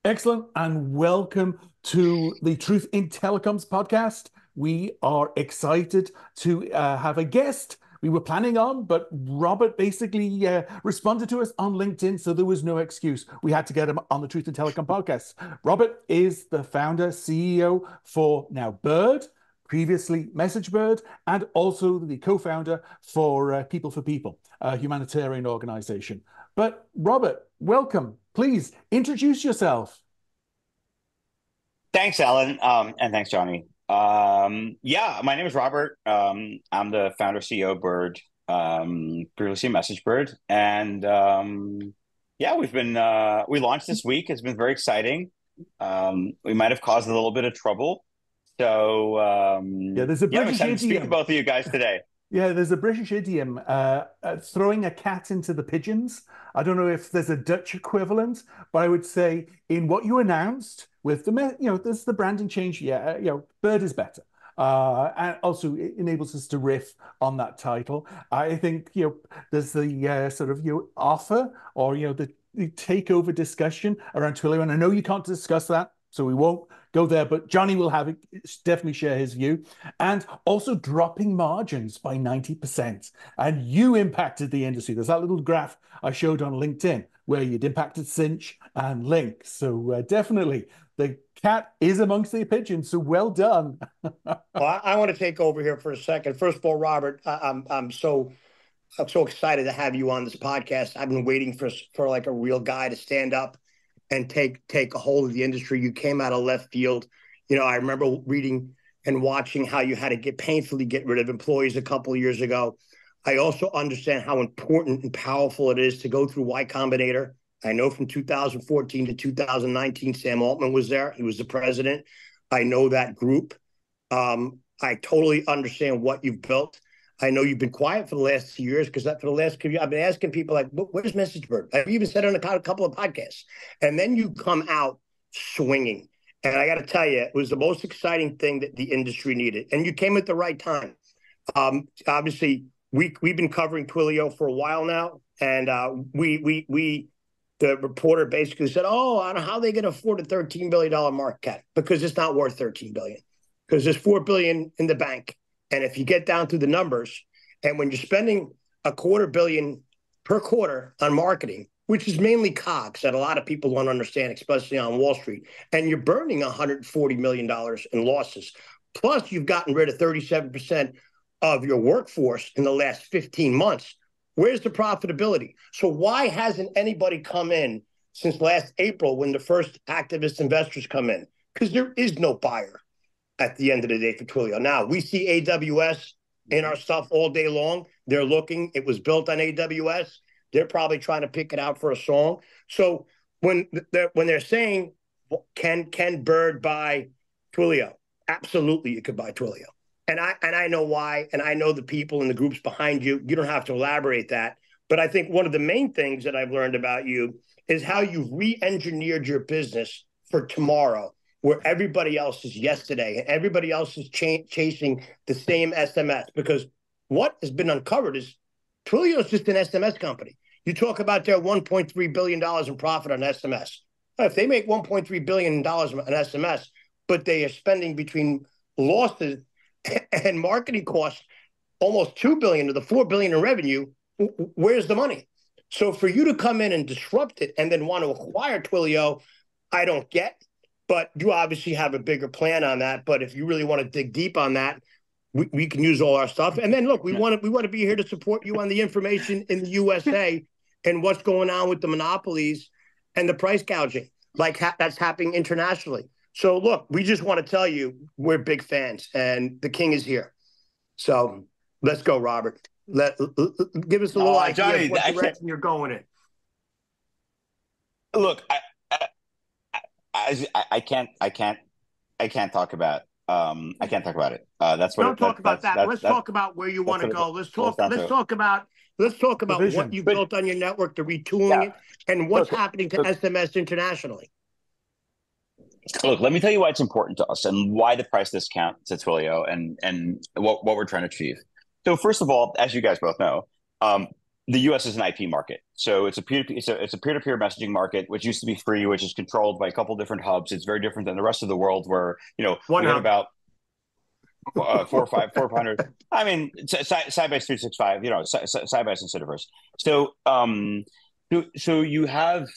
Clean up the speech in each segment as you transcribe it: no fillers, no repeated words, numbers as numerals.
Excellent, and welcome to the Truth in Telecoms podcast. We are excited to have a guest we were planning on, but Robert basically responded to us on LinkedIn, so there was no excuse. We had to get him on the Truth in Telecom podcast. Robert is the founder, CEO for now Bird, previously MessageBird, and also the co-founder for People for People, a humanitarian organization. But Robert, welcome. Please introduce yourself. Thanks, Alan, and thanks, Johnny. Yeah, my name is Robert. I'm the founder CEO of Bird, previously MessageBird, and yeah, we launched this week. It's been very exciting. We might have caused a little bit of trouble, so Yeah, there's a yeah, I'm British excited to speak to idiom. both of you guys today. Yeah, there's a British idiom, throwing a cat into the pigeons. I don't know if there's a Dutch equivalent, but I would say in what you announced with there's the branding change. Yeah, Bird is better. And also it enables us to riff on that title. I think, there's the sort of offer or, the takeover discussion around Twilio. And I know you can't discuss that, so we won't go there, but Johnny will have it, definitely share his view, and also dropping margins by 90%. And you impacted the industry. There's that little graph I showed on LinkedIn where you'd impacted Cinch and Link. So definitely the cat is amongst the pigeons. So well done. Well, I want to take over here for a second. First of all, Robert, I'm so excited to have you on this podcast. I've been waiting for like a real guy to stand up and take a hold of the industry. You came out of left field. I remember reading and watching how you had to painfully get rid of employees a couple of years ago. I also understand how important and powerful it is to go through Y Combinator. I know from 2014 to 2019, Sam Altman was there. He was the president. I know that group. I totally understand what you've built. I know you've been quiet for the last 2 years because for the last 2 years, I've been asking people like, where's MessageBird? I've even said it on a couple of podcasts. And then you come out swinging. And I got to tell you, it was the most exciting thing that the industry needed. And you came at the right time. Obviously, we've been covering Twilio for a while now. And the reporter basically said, oh, I don't know how they can afford a $13 billion market cap because it's not worth $13 billion because there's $4 billion in the bank. And if you get down to the numbers, and when you're spending $250 million per quarter on marketing, which is mainly COGS that a lot of people don't understand, especially on Wall Street, and you're burning $140 million in losses, plus you've gotten rid of 37% of your workforce in the last 15 months, where's the profitability? So why hasn't anybody come in since last April when the first activist investors come in? Because there is no buyer at the end of the day for Twilio. Now, we see AWS in our stuff all day long. They're looking. It was built on AWS. They're probably trying to pick it out for a song. So when they're saying, can Bird buy Twilio? Absolutely, you could buy Twilio. And I know why, and I know the people and the groups behind you. You don't have to elaborate that. But I think one of the main things that I've learned about you is how you've re-engineered your business for tomorrow, where everybody else is yesterday and everybody else is chasing the same SMS. Because what has been uncovered is Twilio is just an SMS company. You talk about their $1.3 billion in profit on SMS. If they make $1.3 billion on SMS, but they are spending between losses and marketing costs almost $2 billion to the $4 billion in revenue, where's the money? So for you to come in and disrupt it and then want to acquire Twilio, I don't get. But you obviously have a bigger plan on that. But if you really want to dig deep on that, we can use all our stuff. And then look, we want to be here to support you on the information in the USA and what's going on with the monopolies and the price gouging, like that's happening internationally. So look, we just want to tell you we're big fans, and the king is here. So let's go, Robert. Give us a little idea Johnny, of what direction you're going in. Look, I can't talk about I can't talk about it. That's what Don't talk about that. Let's talk about where you want to go. Let's talk about what you built on your network, the retooling it, and what's happening to SMS internationally. Look, let me tell you why it's important to us and why the price discount to Twilio and what we're trying to achieve. So first of all, as you guys both know, the U.S. is an IP market, so it's a peer-to-peer messaging market, which used to be free, which is controlled by a couple different hubs. It's very different than the rest of the world, where One we had hub. about 400. I mean, Sybase 365, Sybase and Cineverse. So you have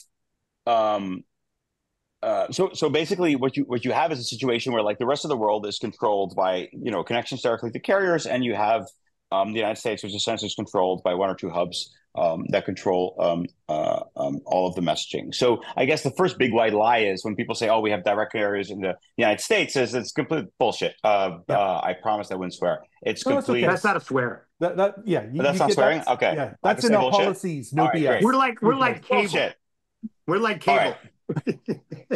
so basically what you have is a situation where, like, the rest of the world is controlled by connections directly to carriers, and you have the United States, which essentially is controlled by one or two hubs that control all of the messaging. So I guess the first big white lie is when people say, "Oh, we have direct carriers in the United States," is it's complete bullshit. I promised I wouldn't swear. It's No, it's complete. okay. That's not a swear. Yeah, That's not swearing. Okay, Yeah, that's in say our bullshit? policies. No All right, BS. great. We're like cable. Bullshit. We're like All cable. right.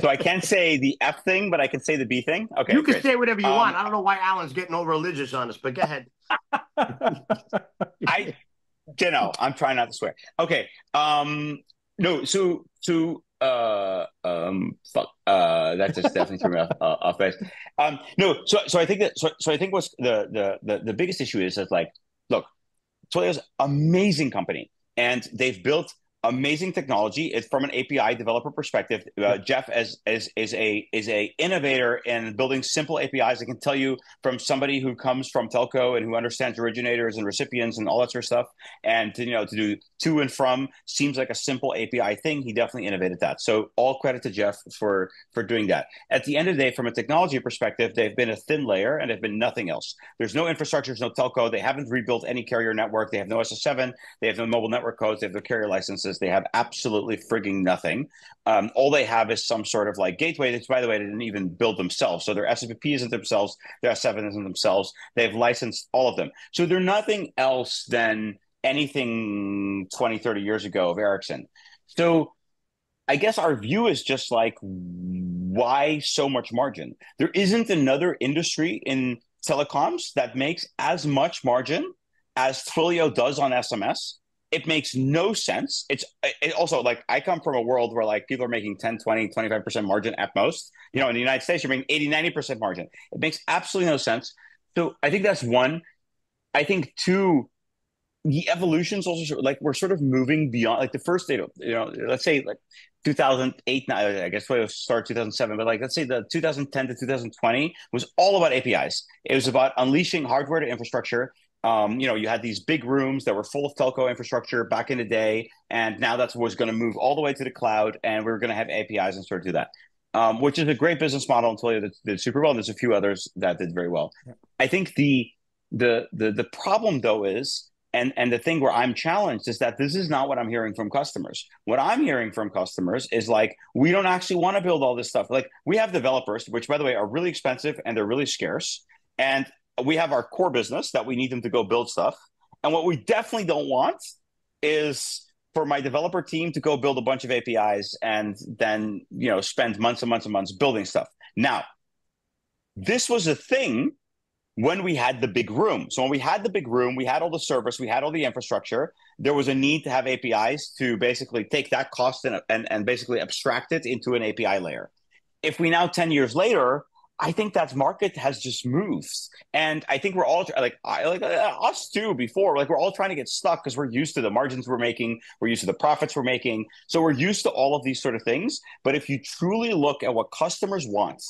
So I can't say the F thing, but I can say the B thing. Okay, You can great. say whatever you want. I don't know why Alan's getting all religious on us, but go ahead. I'm trying not to swear. Okay. No. Fuck. That just definitely threw me off base. No. So I think that. So I think what's the biggest issue is that, like, look, Twilio's amazing company, and they've built amazing technology. It's from an API developer perspective. Jeff is a innovator in building simple APIs. I can tell you, from somebody who comes from telco and who understands originators and recipients and all that sort of stuff, and to do to and from seems like a simple API thing. He definitely innovated that. So all credit to Jeff for doing that. At the end of the day, from a technology perspective, they've been a thin layer and they've been nothing else. There's no infrastructure, there's no telco. They haven't rebuilt any carrier network. They have no SS7. They have no mobile network codes. They have no carrier licenses. They have absolutely frigging nothing. All they have is some sort of, like, gateway that, by the way, they didn't even build themselves. So their SFP isn't themselves. Their S7 isn't themselves. They've licensed all of them. So they're nothing else than anything 20, 30 years ago of Ericsson. So I guess our view is just like, why so much margin? There isn't another industry in telecoms that makes as much margin as Twilio does on SMS. It makes no sense. It also, like, I come from a world where, like, people are making 10, 20, 25% margin at most. In the United States, you're making 80, 90% margin. It makes absolutely no sense. So I think that's one. I think two, the evolution's also, like, we're sort of moving beyond, like, the first data, let's say, like, 2008, I guess it started 2007, but, like, let's say the 2010 to 2020 was all about APIs. It was about unleashing hardware to infrastructure. You had these big rooms that were full of telco infrastructure back in the day, and now that's what's going to move all the way to the cloud, and we're going to have APIs and sort of do that, which is a great business model until you did super well. And there's a few others that did very well. Yeah. I think the problem, though, is, and the thing where I'm challenged is that this is not what I'm hearing from customers. What I'm hearing from customers is, like, we don't actually want to build all this stuff. Like, we have developers, which, by the way, are really expensive and they're really scarce, and we have our core business that we need them to go build stuff. And what we definitely don't want is for my developer team to go build a bunch of APIs and then, spend months and months and months building stuff. Now, this was a thing when we had the big room. So when we had the big room, we had all the service, we had all the infrastructure. There was a need to have APIs to basically take that cost and basically abstract it into an API layer. If we now, 10 years later, I think that market has just moved. And I think we're all us too before, like, we're all trying to get stuck because we're used to the margins we're making. We're used to the profits we're making. So we're used to all of these sort of things. But if you truly look at what customers want,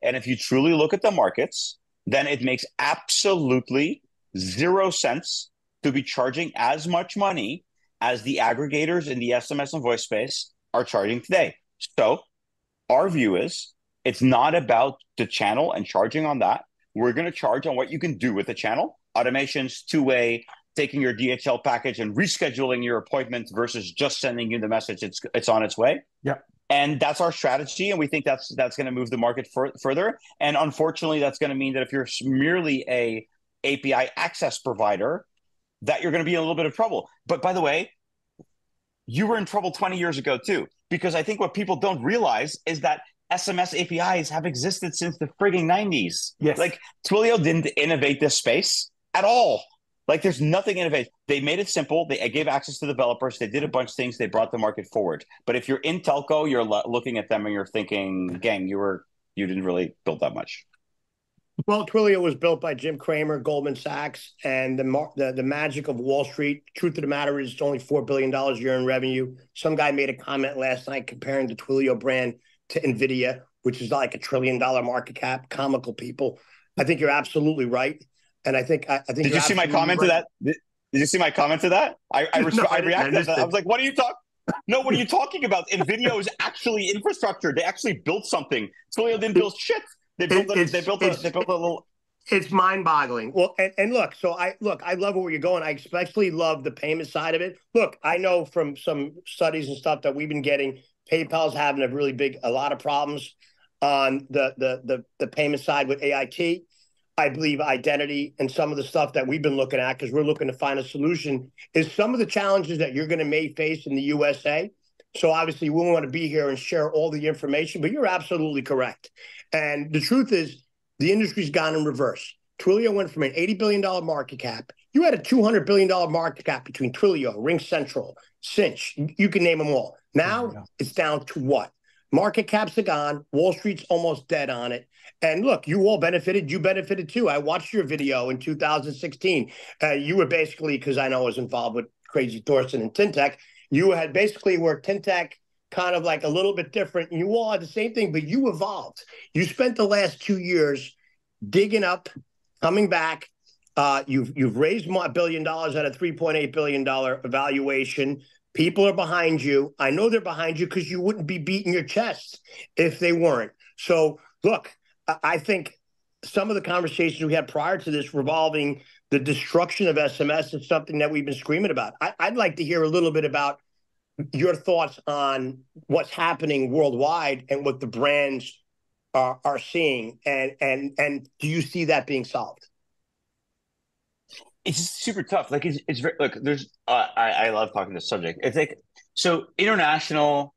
and if you truly look at the markets, then it makes absolutely zero sense to be charging as much money as the aggregators in the SMS and voice space are charging today. So our view is, it's not about the channel and charging on that. We're going to charge on what you can do with the channel. Automations, two-way, taking your DHL package and rescheduling your appointment versus just sending you the message. It's on its way. Yeah. And that's our strategy, and we think that's going to move the market further. And unfortunately, that's going to mean that if you're merely a API access provider, that you're going to be in a little bit of trouble. But by the way, you were in trouble 20 years ago too, because I think what people don't realize is that SMS APIs have existed since the frigging 90s. Yes. Like, Twilio didn't innovate this space at all. Like, there's nothing innovative. They made it simple. They gave access to developers. They did a bunch of things. They brought the market forward. But if you're in telco, you're looking at them and you're thinking, gang, you didn't really build that much. Well, Twilio was built by Jim Cramer, Goldman Sachs, and the magic of Wall Street. Truth of the matter is, it's only $4 billion a year in revenue. Some guy made a comment last night comparing the Twilio brand to Nvidia, which is like $1 trillion market cap. Comical people. I think you're absolutely right, and I think Did you see my comment to that? Did you see my comment to that? I reacted to that. I was like, "What are you talking?" No, what are you talking about? NVIDIA is actually infrastructure. They actually built something. Twilio didn't build shit. They built a little. It's mind-boggling. Well, and look, I love where you're going. I especially love the payment side of it. Look, I know from some studies and stuff that we've been getting, PayPal's having a lot of problems on the payment side with AIT. I believe identity and some of the stuff that we've been looking at, because we're looking to find a solution, is some of the challenges that you're going to may face in the USA. So obviously we want to be here and share all the information, but you're absolutely correct. And the truth is the industry's gone in reverse. Twilio went from an $80 billion market cap. You had a $200 billion market cap between Twilio, RingCentral, Cinch. You can name them all. Now it's down to what? Market caps are gone. Wall Street's almost dead on it. And look, you all benefited. You benefited too. I watched your video in 2016. You were basically, because I know I was involved with Crazy Thorsten and Tintech, you had basically where Tintech kind of like a little bit different. You all had the same thing, but you evolved. You spent the last 2 years digging up, coming back. You've raised $1 billion at a $3.8 billion valuation. People are behind you. I know they're behind you because you wouldn't be beating your chest if they weren't. So look, I think some of the conversations we had prior to this revolving the destruction of SMS is something that we've been screaming about. I'd like to hear a little bit about your thoughts on what's happening worldwide and what the brands are seeing, and do you see that being solved? It's super tough. Like it's very, look, there's I love talking this subject. It's like, so international,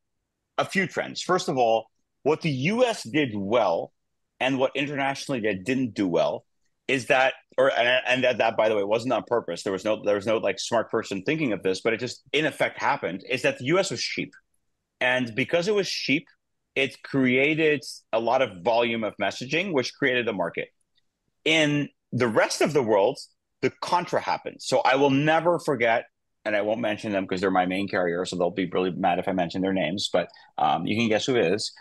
a few trends. First of all, what the US did well and what internationally they didn't do well is that, and that by the way wasn't on purpose. There was no like smart person thinking of this, but it just in effect happened, is that the US was cheap. And because it was cheap, it created a lot of volume of messaging, which created a market. In the rest of the world, the contra happened. So I will never forget, and I won't mention them because they're my main carrier, so they'll be really mad if I mention their names, but you can guess who it is.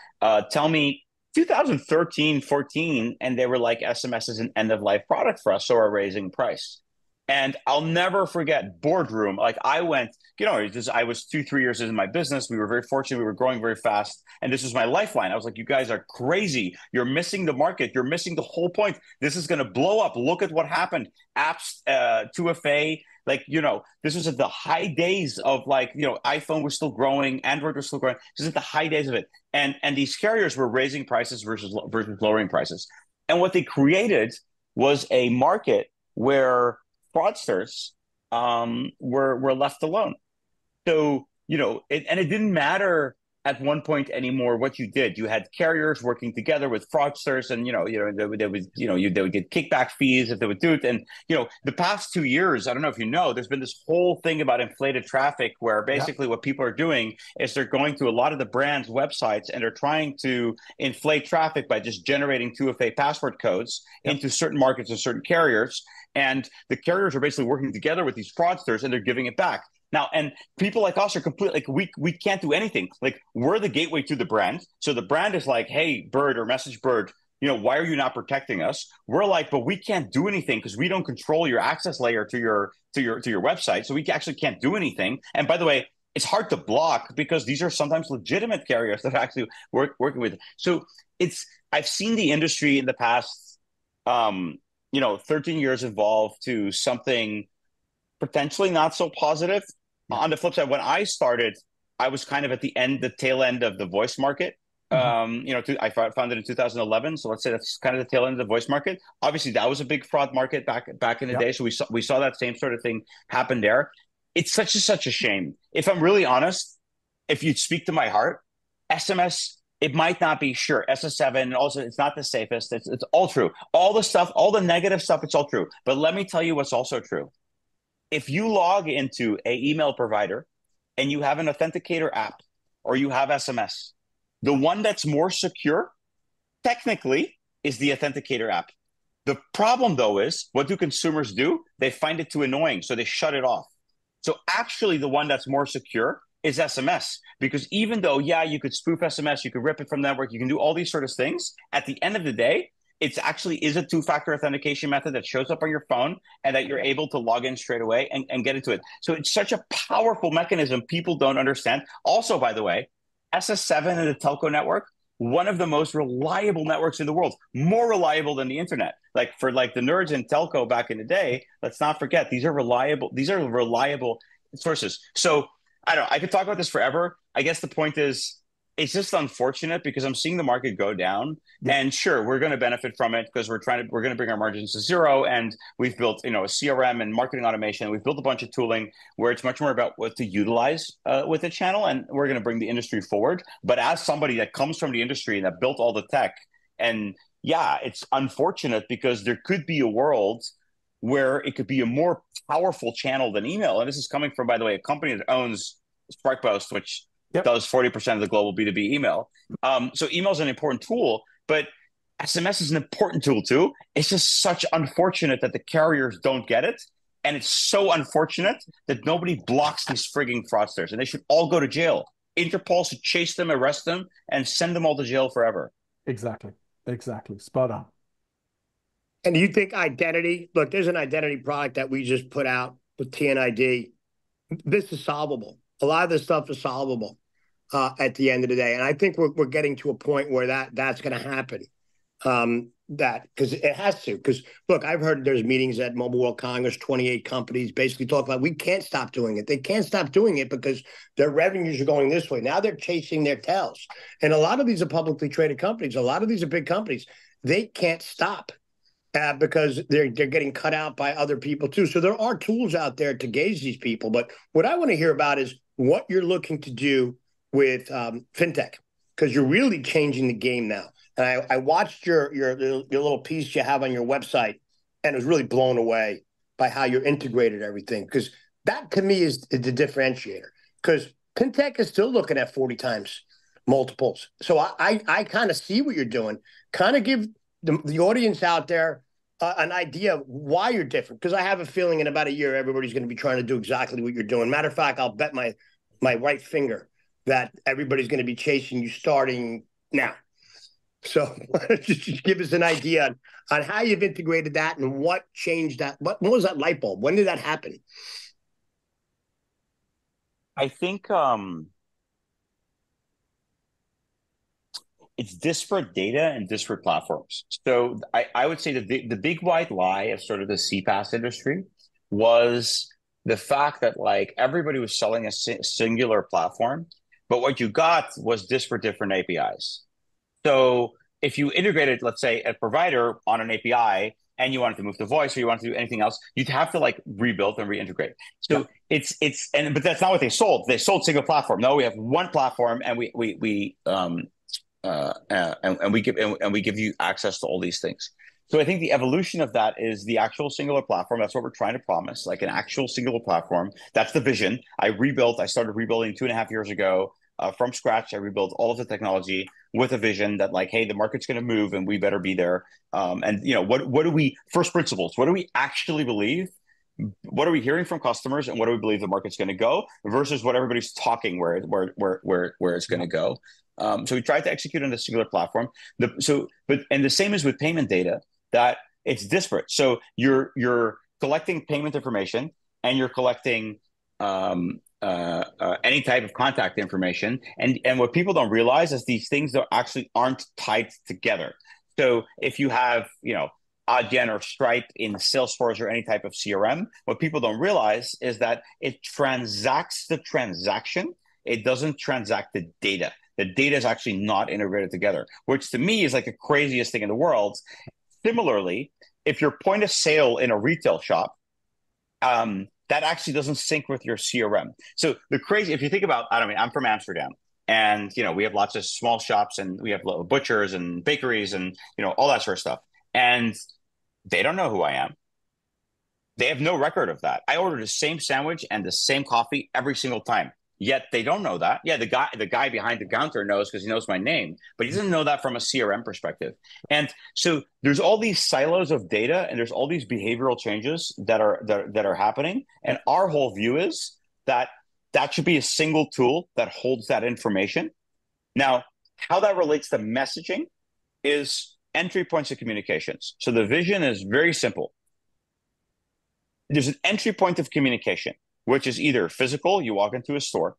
Tell me 2013, 14, and they were like, SMS is an end-of-life product for us, so we're raising price. And I'll never forget Boardroom. Like I went, I was 2-3 years into my business. We were very fortunate. We were growing very fast. And this was my lifeline. I was like, you guys are crazy. You're missing the market. You're missing the whole point. This is going to blow up. Look at what happened. Apps, 2FA, this was at the high days of iPhone was still growing. Android was still growing. This is at the high days of it. And these carriers were raising prices versus lowering prices. And what they created was a market where fraudsters were left alone. So, it didn't matter at one point anymore what you did. You had carriers working together with fraudsters, and they would get kickback fees if they would do it. And the past 2 years, I don't know if you know, there's been this whole thing about inflated traffic, where basically what people are doing is they're going to a lot of the brands' websites and they're trying to inflate traffic by just generating 2FA password codes into certain markets and certain carriers. And the carriers are basically working together with these fraudsters, and they're giving it back. Now, and people like us are completely like, we can't do anything. Like, we're the gateway to the brand. So the brand is like, hey, Bird or MessageBird, why are you not protecting us? We're like, but we can't do anything because we don't control your access layer to your website. So we actually can't do anything. And by the way, it's hard to block because these are sometimes legitimate carriers that are actually working with. So I've seen the industry in the past 13 years evolve to something potentially not so positive. On the flip side, when I started, I was kind of at the tail end of the voice market. I founded in 2011, so let's say that's kind of the tail end of the voice market. Obviously, that was a big fraud market back in the day. So we saw that same sort of thing happen there. It's such a shame. If I'm really honest, if you speak to my heart, SMS, it might not be sure. SS7, also, it's not the safest. It's all true. All the stuff, all the negative stuff, it's all true. But let me tell you what's also true. If you log into an email provider and you have an authenticator app or you have SMS, the one that's more secure technically is the authenticator app. The problem, though, is what do consumers do? They find it too annoying, so they shut it off. So actually, the one that's more secure is SMS, because even though, yeah, you could spoof SMS, you could rip it from the network, you can do all these sort of things. At the end of the day, it's actually is a two-factor authentication method that shows up on your phone and that you're able to log in straight away and get into it. So it's such a powerful mechanism people don't understand. Also, by the way, SS7 and the telco network, one of the most reliable networks in the world, more reliable than the internet. Like for like the nerds in telco back in the day, let's not forget these are reliable sources. So I don't know, I could talk about this forever. I guess the point is it's just unfortunate because I'm seeing the market go down. Yeah. And sure, we're going to benefit from it because we're going to bring our margins to zero. And we've built, a CRM and marketing automation. We've built a bunch of tooling where it's much more about what to utilize with the channel. And we're going to bring the industry forward. But as somebody that comes from the industry and that built all the tech, and yeah, it's unfortunate because there could be a world where it could be a more powerful channel than email. And this is coming from, by the way, a company that owns Sparkpost, which does 40% of the global B2B email. So email is an important tool, but SMS is an important tool too. It's just such unfortunate that the carriers don't get it. And it's so unfortunate that nobody blocks these frigging fraudsters, and they should all go to jail. Interpol should chase them, arrest them, and send them all to jail forever. Exactly. Spot on. And do you think identity, look, there's an identity product that we just put out with TNID. This is solvable. A lot of this stuff is solvable at the end of the day. And I think we're getting to a point where that's going to happen. Because it has to. Because, look, I've heard there's meetings at Mobile World Congress, 28 companies basically talk about we can't stop doing it. They can't stop doing it because their revenues are going this way. Now they're chasing their tails. And a lot of these are publicly traded companies. A lot of these are big companies. They can't stop. Because they're getting cut out by other people too. So there are tools out there to gauge these people. But what I want to hear about is what you're looking to do with fintech, because you're really changing the game now. And I watched your little piece you have on your website, and was really blown away by how you integrated everything. Because that to me is the differentiator. Because fintech is still looking at 40 times multiples. So I kind of see what you're doing. Kind of give the audience out there an idea of why you're different, because I have a feeling in about a year everybody's going to be trying to do exactly what you're doing. Matter of fact, I'll bet my right finger that everybody's going to be chasing you starting now. So just give us an idea on how you've integrated that and what changed that. What was that light bulb? When did that happen? I think it's disparate data and disparate platforms. So I would say the big white lie of sort of the CPaaS industry was the fact that like everybody was selling a singular platform, but what you got was disparate different APIs. So if you integrated, let's say, a provider on an API and you wanted to move to voice or you wanted to do anything else, you'd have to like rebuild and reintegrate. So but that's not what they sold. They sold single platform. No, we have one platform and we give you access to all these things. So I think the evolution of that is the actual singular platform. That's what we're trying to promise, like an actual singular platform. That's the vision. I started rebuilding 2.5 years ago from scratch. I rebuilt all of the technology with a vision that like, hey, the market's going to move and we better be there. And what do we, first principles, what do we actually believe? What are we hearing from customers, and what do we believe the market's going to go versus what everybody's talking where it's going to go? So we tried to execute on the singular platform. But the same is with payment data, that it's disparate. So you're collecting payment information and you're collecting any type of contact information. And what people don't realize is these things aren't tied together. So if you have, Adyen or Stripe in Salesforce or any type of CRM, what people don't realize is that it transacts the transaction. It doesn't transact the data. The data is actually not integrated together, which to me is like the craziest thing in the world. Similarly, if your point of sale in a retail shop, that actually doesn't sync with your CRM. So if you think about, I'm from Amsterdam, and we have lots of small shops, and we have butchers and bakeries and all that sort of stuff, and they don't know who I am. They have no record of that. I order the same sandwich and the same coffee every single time. Yet they don't know that. Yeah, the guy behind the counter knows because he knows my name, but he doesn't know that from a CRM perspective. And so there's all these silos of data, and there's all these behavioral changes that are happening. And our whole view is that that should be a single tool that holds that information. Now, how that relates to messaging is entry points of communications. So the vision is very simple. There's an entry point of communication, which is either physical, you walk into a store,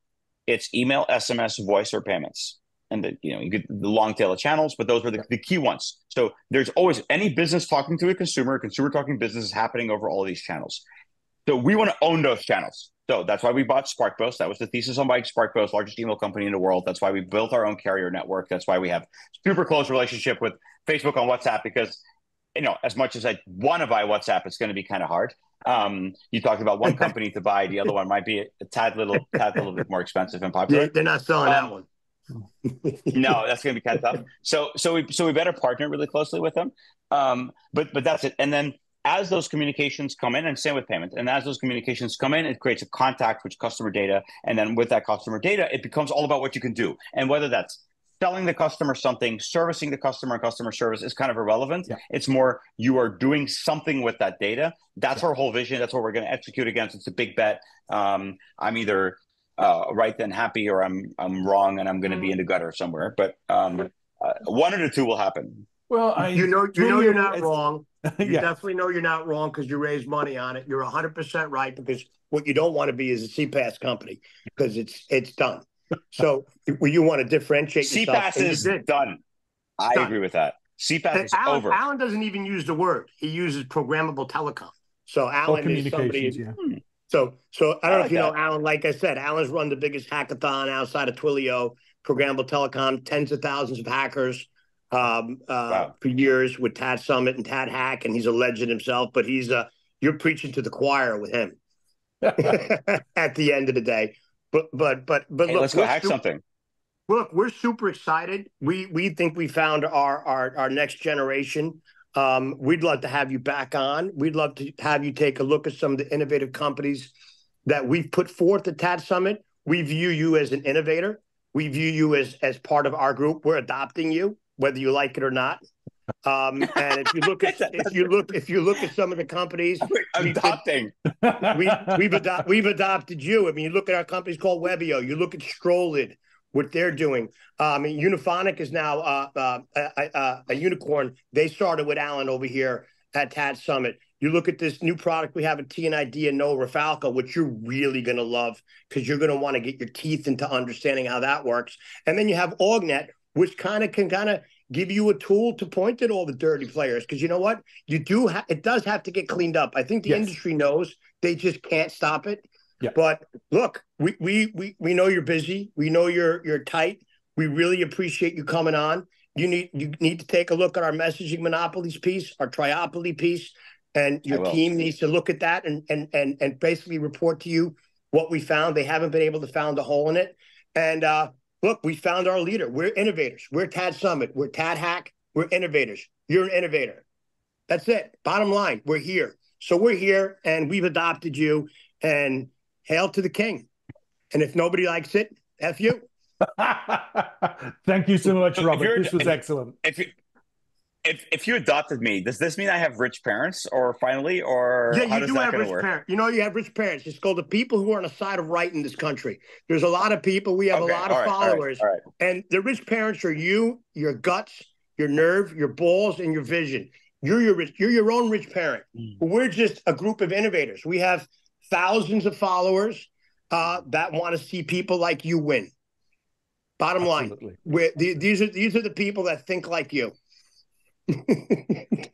it's email, SMS, voice, or payments. And you get the long tail of channels, but those are the key ones. So there's always any business talking to a consumer talking business is happening over all of these channels. So we want to own those channels. So that's why we bought SparkPost. That was the thesis on buying SparkPost, largest email company in the world. That's why we built our own carrier network. That's why we have super close relationship with Facebook on WhatsApp, because as much as I want to buy WhatsApp, it's going to be kind of hard. You talked about one company to buy, the other one might be a tad little bit more expensive and popular. They're not selling that one. No, that's going to be kind of tough. So we better partner really closely with them. But that's it. And then as those communications come in, and same with payment, and as those communications come in, it creates a contact with customer data. And then with that customer data, it becomes all about what you can do. And whether that's selling the customer something, servicing the customer, and customer service is kind of irrelevant. Yeah. It's more you are doing something with that data. That's our whole vision. That's what we're going to execute against. It's a big bet. I'm either right then happy, or I'm wrong and I'm going to be in the gutter somewhere. But one of the two will happen. Well, you know you're not wrong. You definitely know you're not wrong because you raised money on it. You're 100% right, because what you don't want to be is a CPaaS company, because it's done. So you want to differentiate yourself. CPaaS is done. I agree with that. CPaaS is over. Alan doesn't even use the word. He uses programmable telecom. So Alan is somebody. Yeah. So I don't know if you know Alan. Like I said, Alan's run the biggest hackathon outside of Twilio, programmable telecom, tens of thousands of hackers for years with TAD Summit and TAD Hack, and he's a legend himself. But you're preaching to the choir with him at the end of the day. But hey, look, let's go hack something. Look, we're super excited. We think we found our next generation. We'd love to have you back on. We'd love to have you take a look at some of the innovative companies that we've put forth at TAD Summit. We view you as an innovator. We view you as part of our group. We're adopting you, whether you like it or not. And if you look at some of the companies, we've adopted you. I mean, you look at our companies called Webio. You look at Strolled, what they're doing. Uniphonic is now a unicorn. They started with Alan over here at TAD Summit. You look at this new product we have at TNID and Nova Falco, which you're really going to love, because you're going to want to get your teeth into understanding how that works. And then you have Augnet, which can give you a tool to point at all the dirty players, because you know what? It does have to get cleaned up. I think the industry knows, they just can't stop it. Yeah. But look, we know you're busy. We know you're tight. We really appreciate you coming on. You need to take a look at our messaging monopolies piece, our triopoly piece, and your team needs to look at that and basically report to you what we found. They haven't been able to find a hole in it. And look, we found our leader. We're innovators. We're TAD Summit. We're TAD Hack. We're innovators. You're an innovator. That's it. Bottom line, we're here. So we're here, and we've adopted you, and hail to the king. And if nobody likes it, F you. Thank you so much, Robert. This was excellent. If you adopted me, does this mean I have rich parents, or finally, or yeah, you do have rich parents. You know, you have rich parents. It's called the people who are on the side of right in this country. There's a lot of people. We have a lot of followers, all right. And the rich parents are you, your guts, your nerve, your balls, and your vision. You're your own rich parent. We're just a group of innovators. We have thousands of followers that want to see people like you win. Bottom line, these are the people that think like you.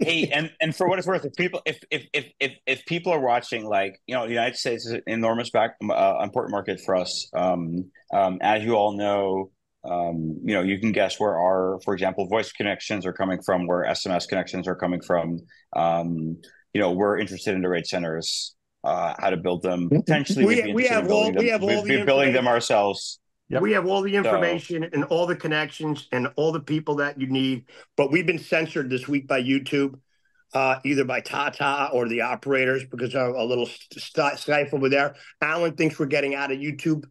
Hey, and for what it's worth, if people are watching, like, you know, the United States is an enormous important market for us. As you all know, you know, you can guess where our, for example, voice connections are coming from, where SMS connections are coming from. You know, we're interested in the rate centers, how to build them. Potentially, we have building them ourselves. Yep. We have all the information and all the connections and all the people that you need. But we've been censored this week by YouTube, either by Tata or the operators, because of a little Skype over there. Alan thinks we're getting out of YouTube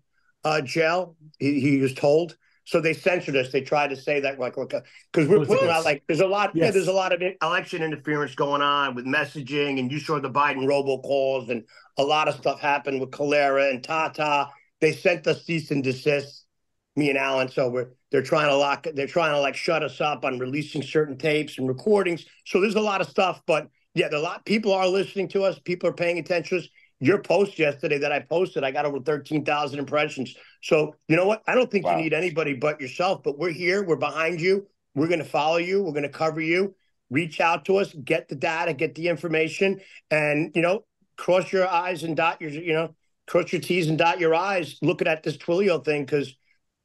jail. He was told. So they censored us. They tried to say that because we're putting out there's a lot. Yes. Yeah, there's a lot of election interference going on with messaging, and you saw the Biden robocalls, and a lot of stuff happened with Calera and Tata. They sent us cease and desist, me and Alan. So they're trying to shut us up on releasing certain tapes and recordings. So there's a lot of stuff, but yeah, people are listening to us. People are paying attention to us. Your post yesterday that I posted, I got over 13,000 impressions. So you know what? I don't think you need anybody but yourself, but we're here. We're behind you. We're going to follow you. We're going to cover you. Reach out to us, get the data, get the information, and, cross your I's and cross your T's and dot your I's looking at this Twilio thing. Because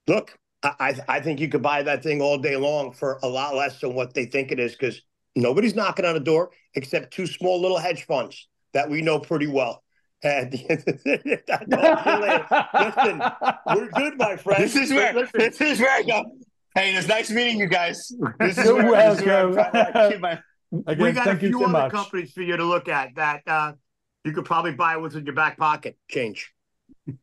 look, I think you could buy that thing all day long for a lot less than what they think it is, because nobody's knocking on the door except two small little hedge funds that we know pretty well. And listen, we're good, my friend. This is where I go. Hey, it's nice meeting you guys. This is You're welcome. Again, we got a few other companies for you to look at that you could probably buy what's in your back pocket. Change.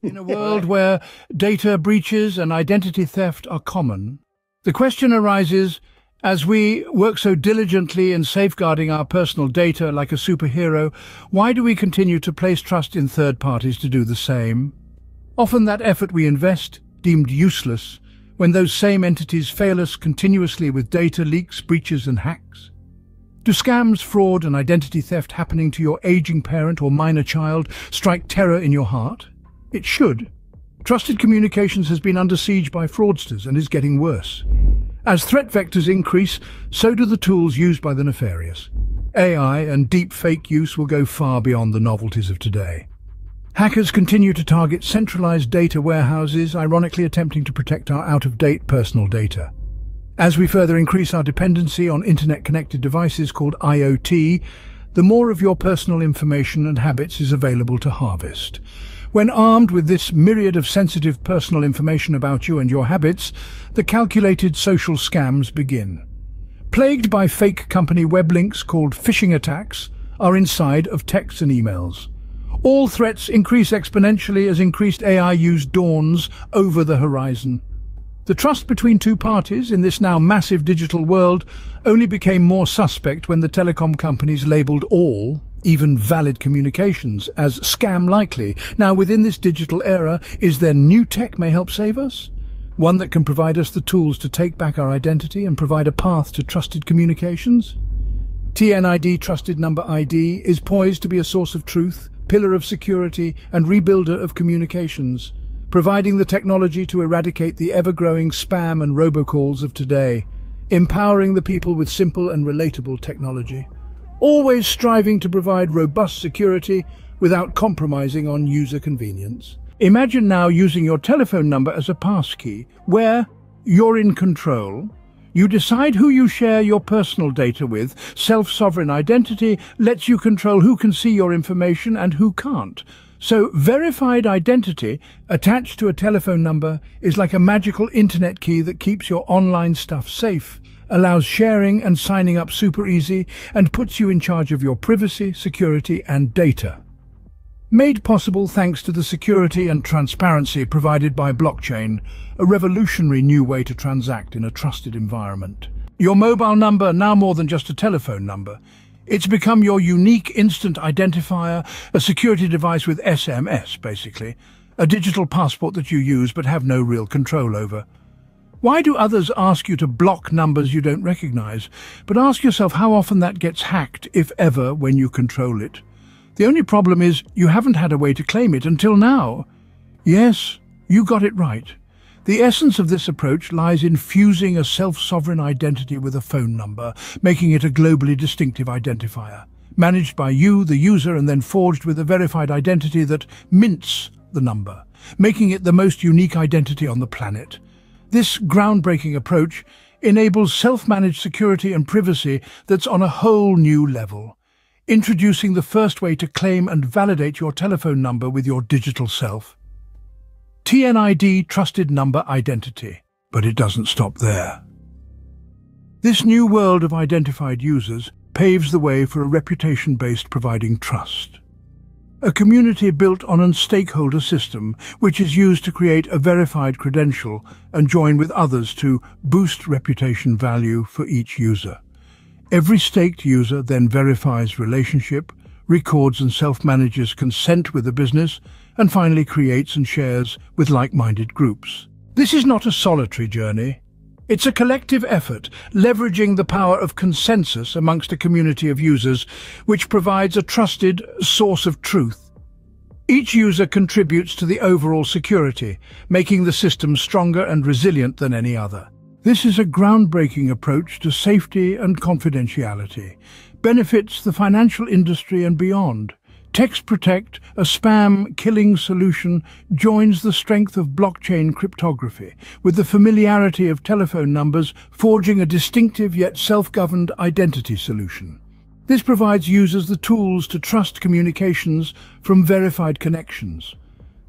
In a world where data breaches and identity theft are common, the question arises, as we work so diligently in safeguarding our personal data like a superhero, why do we continue to place trust in third parties to do the same? Often that effort we invest deemed useless when those same entities fail us continuously with data leaks, breaches and hacks. Do scams, fraud and identity theft happening to your aging parent or minor child strike terror in your heart? It should. Trusted Communications has been under siege by fraudsters and is getting worse. As threat vectors increase, so do the tools used by the nefarious. AI and deep fake use will go far beyond the novelties of today. Hackers continue to target centralized data warehouses, ironically attempting to protect our out-of-date personal data. As we further increase our dependency on internet-connected devices called IoT, the more of your personal information and habits is available to harvest. When armed with this myriad of sensitive personal information about you and your habits, the calculated social scams begin. Plagued by fake company web links called phishing attacks are inside of texts and emails. All threats increase exponentially as increased AI use dawns over the horizon. The trust between two parties in this now massive digital world only became more suspect when the telecom companies labelled all, even valid communications, as scam-likely. Now, within this digital era, is there new tech may help save us? One that can provide us the tools to take back our identity and provide a path to trusted communications? TNID Trusted Number ID is poised to be a source of truth, pillar of security, and rebuilder of communications, providing the technology to eradicate the ever-growing spam and robocalls of today, empowering the people with simple and relatable technology, always striving to provide robust security without compromising on user convenience. Imagine now using your telephone number as a passkey, where you're in control. You decide who you share your personal data with. Self-sovereign identity lets you control who can see your information and who can't. So verified identity attached to a telephone number is like a magical internet key that keeps your online stuff safe, allows sharing and signing up super easy, and puts you in charge of your privacy, security and data. Made possible thanks to the security and transparency provided by blockchain, a revolutionary new way to transact in a trusted environment. Your mobile number, now more than just a telephone number. It's become your unique instant identifier, a security device with SMS, basically. A digital passport that you use but have no real control over. Why do others ask you to block numbers you don't recognize? But ask yourself how often that gets hacked, if ever, when you control it. The only problem is you haven't had a way to claim it until now. Yes, you got it right. The essence of this approach lies in fusing a self-sovereign identity with a phone number, making it a globally distinctive identifier, managed by you, the user, and then forged with a verified identity that mints the number, making it the most unique identity on the planet. This groundbreaking approach enables self-managed security and privacy that's on a whole new level, introducing the first way to claim and validate your telephone number with your digital self. TNID Trusted Number Identity. But it doesn't stop there. This new world of identified users paves the way for a reputation-based providing trust. a community built on a stakeholder system which is used to create a verified credential and join with others to boost reputation value for each user. Every staked user then verifies relationship, records and self-manages consent with the business, and finally creates and shares with like-minded groups. This is not a solitary journey. It's a collective effort, leveraging the power of consensus amongst a community of users, which provides a trusted source of truth. Each user contributes to the overall security, making the system stronger and resilient than any other. This is a groundbreaking approach to safety and confidentiality, benefits the financial industry and beyond. Text Protect, a spam-killing solution, joins the strength of blockchain cryptography with the familiarity of telephone numbers, forging a distinctive yet self-governed identity solution. This provides users the tools to trust communications from verified connections,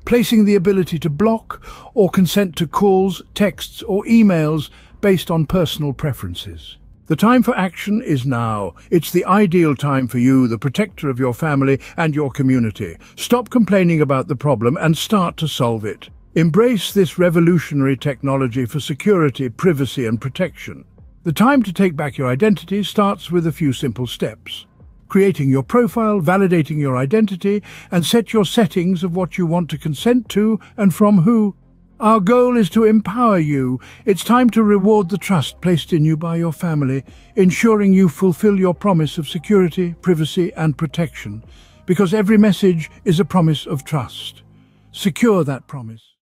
placing the ability to block or consent to calls, texts, or emails based on personal preferences. The time for action is now. It's the ideal time for you, the protector of your family and your community. Stop complaining about the problem and start to solve it. Embrace this revolutionary technology for security, privacy, and protection. The time to take back your identity starts with a few simple steps. Creating your profile, validating your identity, and set your settings of what you want to consent to and from who. Our goal is to empower you. It's time to reward the trust placed in you by your family, ensuring you fulfill your promise of security, privacy, and protection, because every message is a promise of trust. Secure that promise.